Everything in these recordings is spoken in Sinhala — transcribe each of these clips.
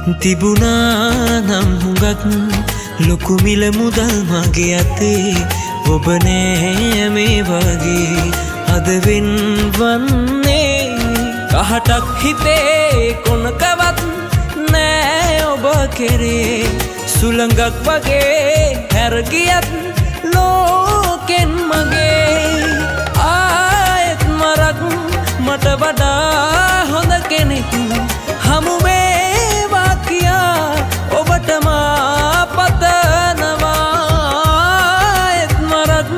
තිබුණා නම් හුඟක් ලොකු මිල මුදල් මගේ අතේ ඔබ නෑ මේ වගේ අද වෙන්වන්නේ කහටක් හිතේ කොනකවත් නෑ ඔබ කෙරේ සුළඟක් වගේ හැර ගියත් ලෝකෙන් මගේ ආයෙත් මරක් මට වඩා හොඳ කෙනෙක් හමු වේවා කියා ඔබට මා පතනවා ආයෙත් මරක්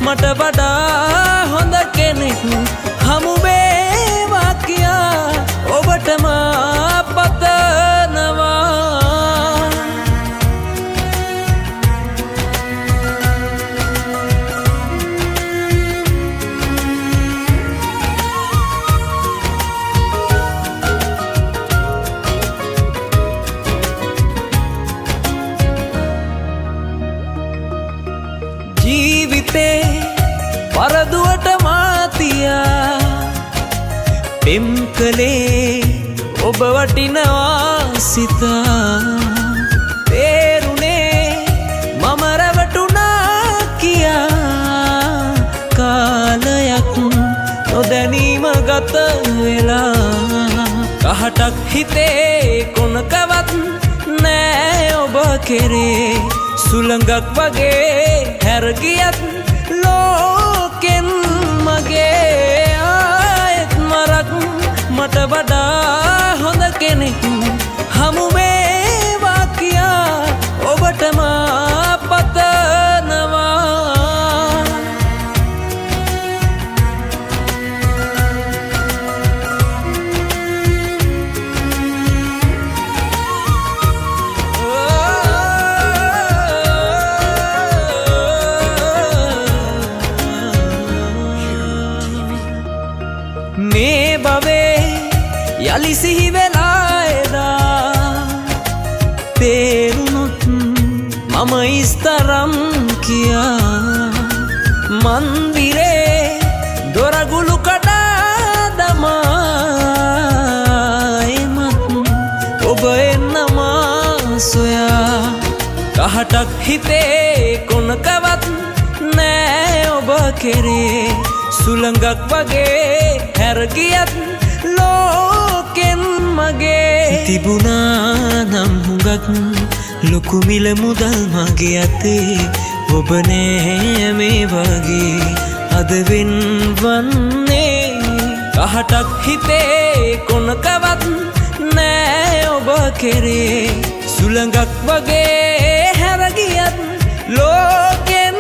මට වඩා හොඳ කෙනෙක් හමු වේවා කියා ඔබට මා පතනවා ජීවිතේ පරදුවට මාතියා පෙම් කළේ ඔබ වටිනවා සිතා තේරුනේ මම රැවටුණා කියා කාලයක් නොදැනීම ගත වෙලා කහටක් හිතේ කොනකවත් නෑ ඔබ කෙරේ සුළඟක් වගේ හැර ගියත් ලෝකෙන් මගේ ආයෙත් මරක් මට වඩා හොඳ කෙනෙක් හමු වේවා කියා ඔබට මා පතනවා මේ බවේ යලි සිහි වෙලා එදා තේරුණොත් මම ඉස්තරම් කියා මන්දිරේ දොරගුළු කඩා දමා එමත් ඔබ එන්නමා සොයා කහටක් හිතේ කොනකවත් නෑ ඔබ කෙරේ සුළඟක් වගේ හැර ගියත් ලෝකෙන් මගේ තිබුණා නම් හුඟක් ලොකු මිල මුදල් මගේ අතේ ඔබ නෑ මේ වගේ අද වෙන්වන්නේ කහටක් හිතේ කොනකවත් නෑ ඔබ කෙරේ සුළඟක් වගේ හැර ගියත් ලෝකෙන්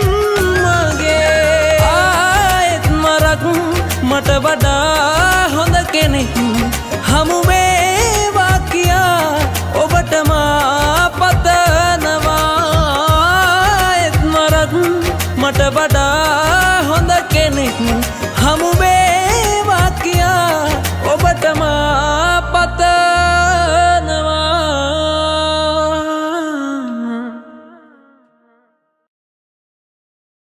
මගේ මට වඩා හොඳ කෙනෙක් හමු වේවා කියා ඔබට මා පතනවා ආයෙත් මරක් මට වඩා හොඳ කෙනෙක් හමු වේවා කියා ඔබට මා